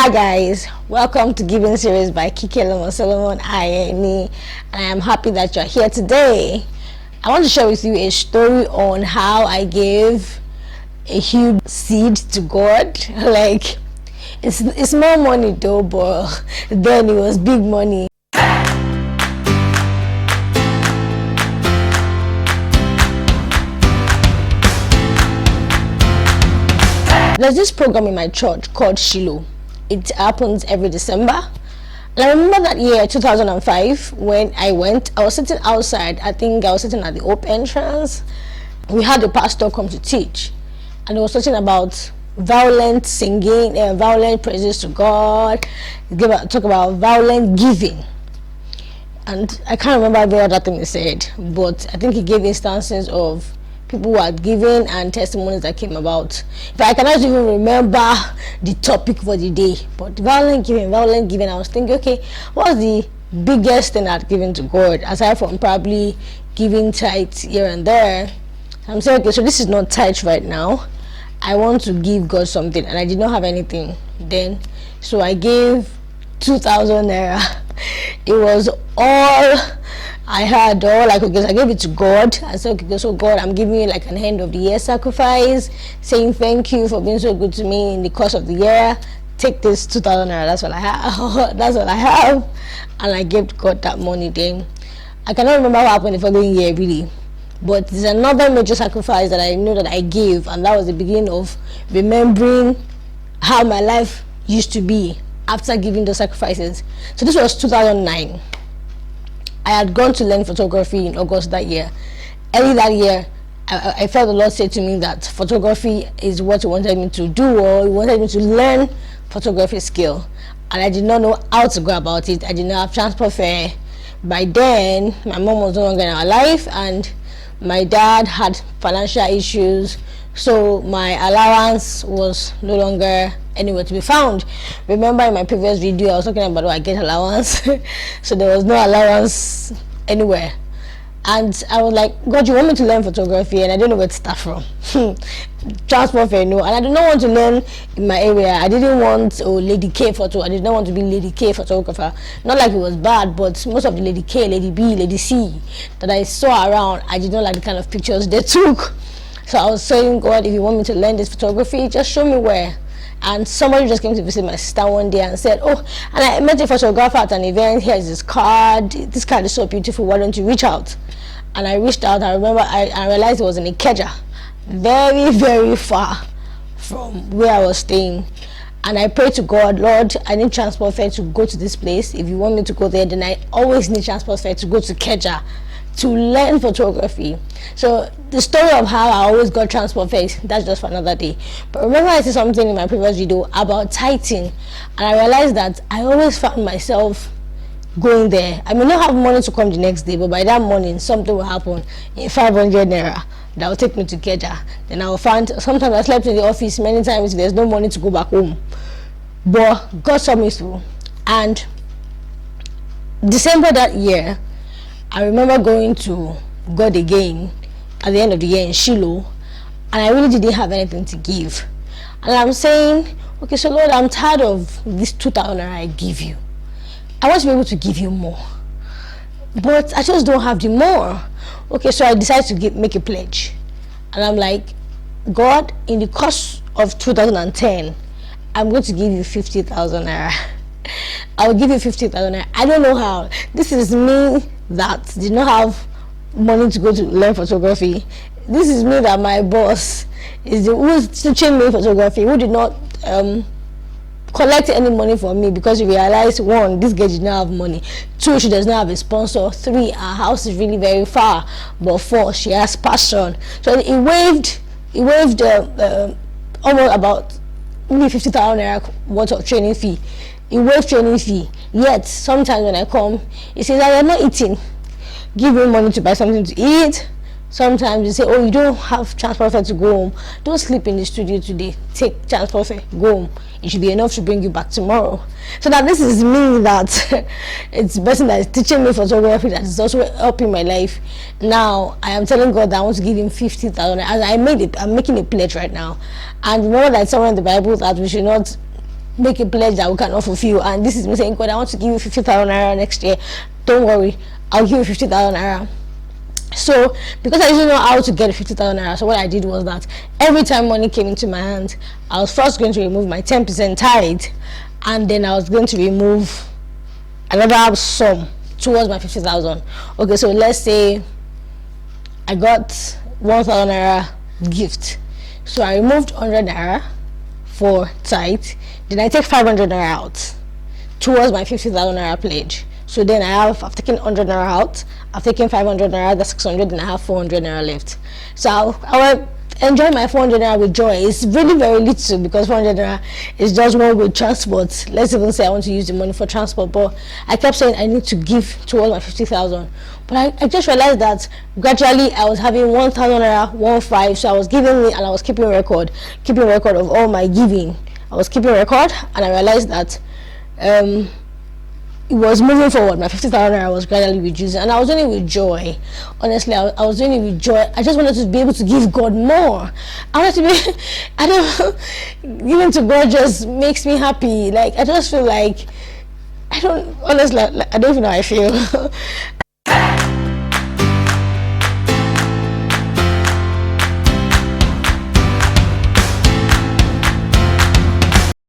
Hi guys, welcome to Giving Series by Kikelomo Solomon-Ayeni, and I am happy that you're here today. I want to share with you a story on how I gave a huge seed to God. Like, it's more money though, but then it was big money. There's this program in my church called Shiloh. It happens every December. And I remember that year, 2005, when I went, I was sitting outside. I think I was sitting at the open entrance. We had the pastor come to teach, and he was talking about violent singing, violent praises to God. Talk about violent giving. And I can't remember the other thing he said, but I think he gave instances of people who had given and testimonies that came about. If I cannot even remember the topic for the day, but violent giving, I was thinking, okay, what's the biggest thing I've given to God aside from probably giving tithes here and there? I'm saying, okay, so this is not tithes right now. I want to give God something, and I did not have anything then, so I gave 2,000 naira. It was all I had. All I could get, I gave it to God. I said, okay, so God, I'm giving you like an end of the year sacrifice, saying thank you for being so good to me in the course of the year. Take this 2,000 naira. That's what I have. That's what I have. And I gave God that money then. I cannot remember what happened the following year really, but there's another major sacrifice that I know that I gave, and that was the beginning of remembering how my life used to be after giving those sacrifices. So this was 2009. I had gone to learn photography in August that year. Early that year, I felt the Lord say to me that photography is what He wanted me to do, or He wanted me to learn photography skill. And I did not know how to go about it. I did not have transport fare. By then, my mom was no longer in our life, and my dad had financial issues, so my allowance was no longer anywhere to be found. Remember in my previous video I was talking about I get allowance so there was no allowance anywhere, and I was like, God, you want me to learn photography and I don't know where to start from. Transport fare, no, and I did not want to learn in my area. I didn't want Lady K photo. I did not want to be Lady K photographer. Not like it was bad, but most of the Lady K, Lady B, Lady C that I saw around, I did not like the kind of pictures they took. So I was saying, God, if you want me to learn this photography, just show me where. And somebody just came to visit my sister one day and said, oh, and I met a photographer at an event. Here's this card. This card is so beautiful. Why don't you reach out? And I reached out. I remember I realized it was in Ikeja, very, very far from where I was staying. And I prayed to God, Lord, I need transport fare to go to this place. If you want me to go there, then I always need transport fare to go to Ikeja to learn photography. So the story of how I always got transport fare, that's just for another day. But remember, I said something in my previous video about tithing, and I realized that I always found myself going there. I may not have money to come the next day, but by that morning something will happen in 500 naira that will take me to Keja. Then I will find, sometimes I slept in the office many times, there's no money to go back home, but God saw me through. And December that year, I remember going to God again at the end of the year in Shiloh, and I really didn't have anything to give. And I'm saying, okay, so Lord, I'm tired of this 2,000 I give you. I want to be able to give you more, but I just don't have the more. Okay, so I decided to make a pledge, and I'm like, God, in the course of 2010, I'm going to give you 50,000 naira. I will give you 50,000 naira. I don't know how. This is me that did not have money to go to learn photography. This is me that my boss is who's teaching me photography, who did not collect any money from me, because he realized, one, this girl did not have money, two, she does not have a sponsor, three, our house is really very far, but four, she has passion. So he waived almost about maybe 50,000 naira worth of training fee. He waived training fee. Yet sometimes when I come, he says, I am not eating, give me money to buy something to eat. Sometimes you say, oh, you don't have transport fare to go home, don't sleep in the studio today, take transport fare, go home, it should be enough to bring you back tomorrow. So that this is me, that it's the person that is teaching me photography that is also helping my life. Now I am telling God that I want to give him 50,000. as I'm making a pledge right now. And remember that somewhere in the Bible that we should not make a pledge that we cannot fulfill, and this is me saying, God, I want to give you 50,000 naira next year. Don't worry, I'll give you 50,000 naira. So because I didn't know how to get 50,000 naira, so what I did was that every time money came into my hand, I was first going to remove my 10% tithe, and then I was going to remove another sum towards my 50,000. Okay, so let's say I got 1,000 naira gift, so I removed 100 naira for tithe, then I take 500 naira out towards my 50,000 naira pledge. So then I've taken 100 naira out, I've taken 500 naira, that's 600, and I have 400 naira left. So I will enjoy my 400 naira with joy. It's really very little, because 400 naira is just one way transport. Let's even say I want to use the money for transport, but I kept saying I need to give towards my 50,000. But I just realized that gradually I was having 1,000 naira, 1,500, so I was giving it, and I was keeping record of all my giving. I was keeping record, and I realized that it was moving forward. My 50,000 naira was gradually reducing, and I was doing it with joy. Honestly, I was doing it with joy. I just wanted to be able to give God more. I wanted to be, I don't, giving to God just makes me happy. Like, I just feel like, I don't, honestly, like, I don't even know how I feel.